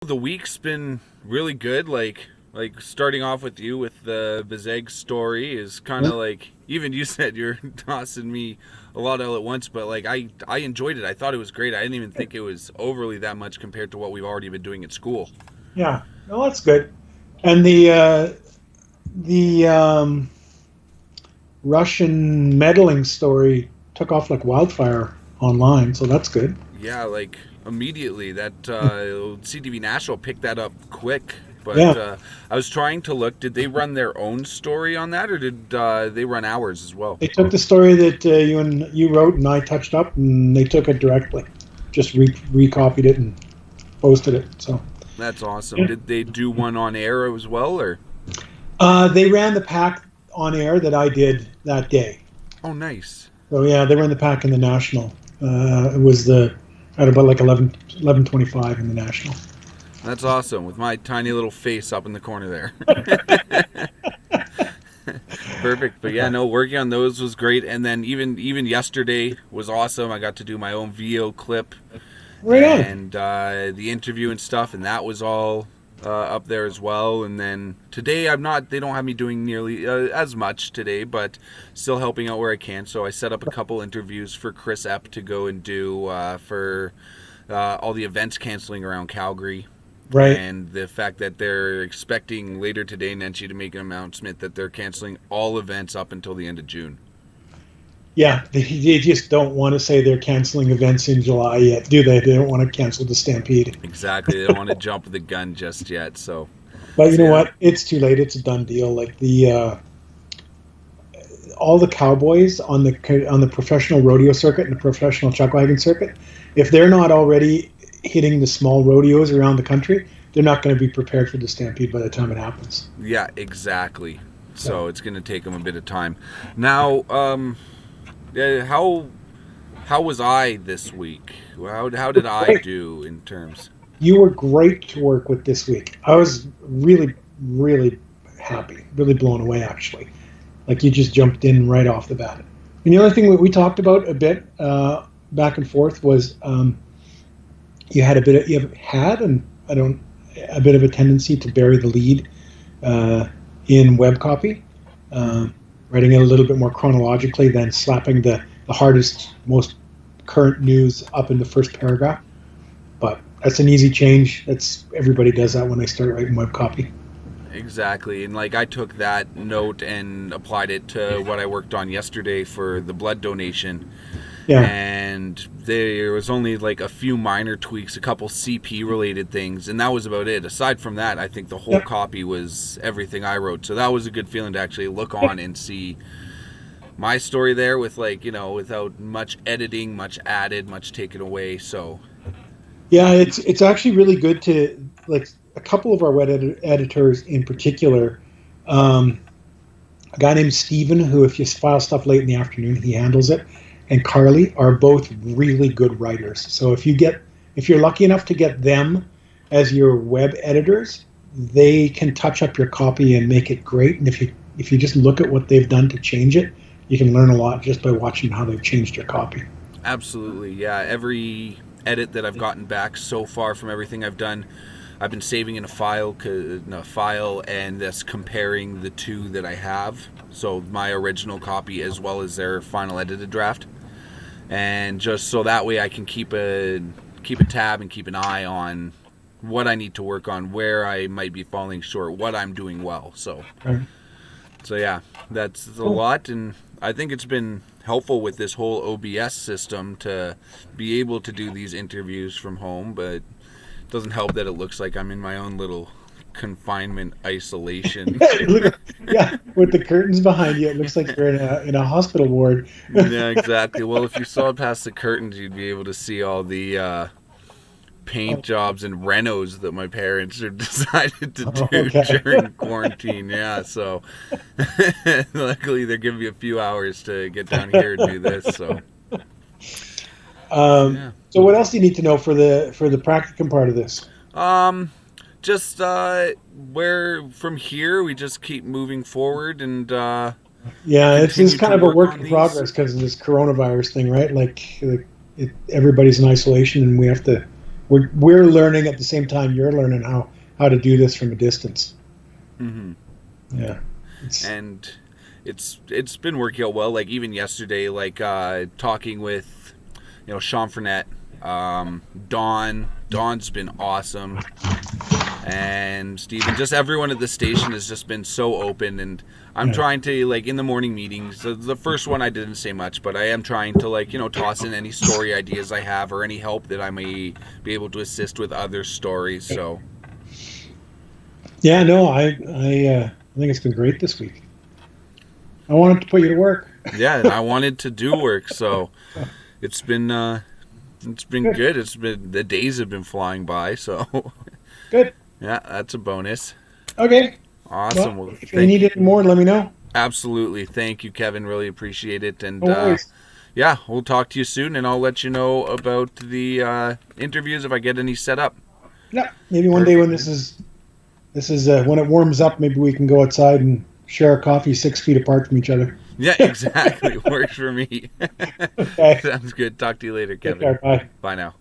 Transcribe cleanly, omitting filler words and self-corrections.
The week's been really good. Like starting off with you with the Bizeg story is kind Yeah. of like, even you said you're tossing me a lot all at once, but like I enjoyed it. I thought it was great. I didn't even think it was overly that much compared to what we've already been doing at school. Yeah. No, that's good. And the Russian meddling story took off like wildfire online, so that's good. Yeah, like immediately that CTV National picked that up quick. But Yeah. I was trying to look. Did they run their own story on that, or did they run ours as well? They took the story that you wrote and I touched up, and they took it directly, just recopied it and posted it. So That's awesome. yeah. Did they do one on air as well, or? They ran the pack on air that I did that day. Oh, nice. So yeah, they ran the pack in the national. It was the at about like 11:25 in the national. That's awesome. With my tiny little face up in the corner there. Perfect. But yeah, no, working on those was great. And then even yesterday was awesome. I got to do my own VO clip Right on. and the interview and stuff, and that was all up there as well. And then today I'm not. They don't have me doing nearly as much today, but still helping out where I can. So I set up a couple interviews for Chris Epp to go and do for all the events canceling around Calgary. Right. And the fact that they're expecting later today, Nenshi, to make an announcement that they're canceling all events up until the end of June. Yeah, they just don't want to say they're canceling events in July yet, do they? They don't want to cancel the Stampede. Exactly. They don't want to jump the gun just yet. But you So know yeah. what? It's too late. It's a done deal. Like the all the cowboys on the professional rodeo circuit and the professional chuckwagon circuit, if they're not already hitting the small rodeos around the country, they're not going to be prepared for the Stampede by the time it happens. Yeah, exactly. So So it's going to take them a bit of time. Now, how was I this week? How did I great. do in terms? You were great to work with this week. I was really, really happy, really blown away actually. Like you just jumped in right off the bat. And the other thing that we talked about a bit back and forth was you have had and I don't a bit of a tendency to bury the lead uh, in web copy, Mm-hmm. writing it a little bit more chronologically than slapping the hardest, most current news up in the first paragraph. But that's an easy change. That's everybody does that when they start writing web copy. Exactly. And like I took that note and applied it to what I worked on yesterday for the blood donation. Yeah, And there was only like a few minor tweaks, a couple CP related things, and that was about it. Aside from that, I think the whole yeah, copy was everything I wrote. So that was a good feeling to actually look on and see my story there with, like, without much editing, much added, much taken away. So yeah. It's actually really good to like a couple of our editors in particular. Um, a guy named Steven, who if you file stuff late in the afternoon, he handles it, and Carly are both really good writers. So if you're lucky enough to get them as your web editors, they can touch up your copy and make it great. And if you just look at what they've done to change it, you can learn a lot just by watching how they've changed your copy. absolutely, yeah. Every edit that I've gotten back so far from everything I've done, I've been saving in a file, and that's comparing the two that I have. So my original copy as well as their final edited draft, and just so that way I can keep a tab and keep an eye on what I need to work on, where I might be falling short, what I'm doing well. Right. So yeah, that's a Cool. lot, and I think it's been helpful with this whole OBS system to be able to do these interviews from home, but it doesn't help that it looks like I'm in my own little confinement isolation. Yeah, with the curtains behind you, it looks like you're in a hospital ward. Yeah, exactly. Well, if you saw past the curtains, you'd be able to see all the paint Oh, jobs and renos that my parents have decided to do okay. during quarantine. Yeah, so luckily they're giving me a few hours to get down here and do this. So yeah. So what else do you need to know for the practicum part of this? Um, just where from here we just keep moving forward and Yeah, it's continue just to kind of a work work on in these. progress because of this coronavirus thing, right? Like everybody's in isolation, and we have to we're learning at the same time you're learning how to do this from a distance. Mm-hmm. Yeah, and it's been working out well. Like even yesterday, like talking with Sean Fournette, Dawn's been awesome, and Steven, just everyone at the station has just been so open. And I'm trying to, like, in the morning meetings, the first one I didn't say much, but I am trying to, like, toss in any story ideas I have or any help that I may be able to assist with other stories. So yeah, no, I think it's been great this week. I wanted to put you to work. Yeah, and I wanted to do work, so it's been good. It's been, the days have been flying by, so Good. Yeah, that's a bonus. Okay. Awesome. Well, if you need any more, let me know. Absolutely. Thank you, Kevin. Really appreciate it. And yeah, we'll talk to you soon, and I'll let you know about the interviews if I get any set up. Yeah, maybe one day when this is when it warms up, maybe we can go outside and share a coffee 6 feet apart from each other. Yeah, exactly. Works for me. Okay. Sounds good. Talk to you later, Kevin. Take care. Bye. Bye now.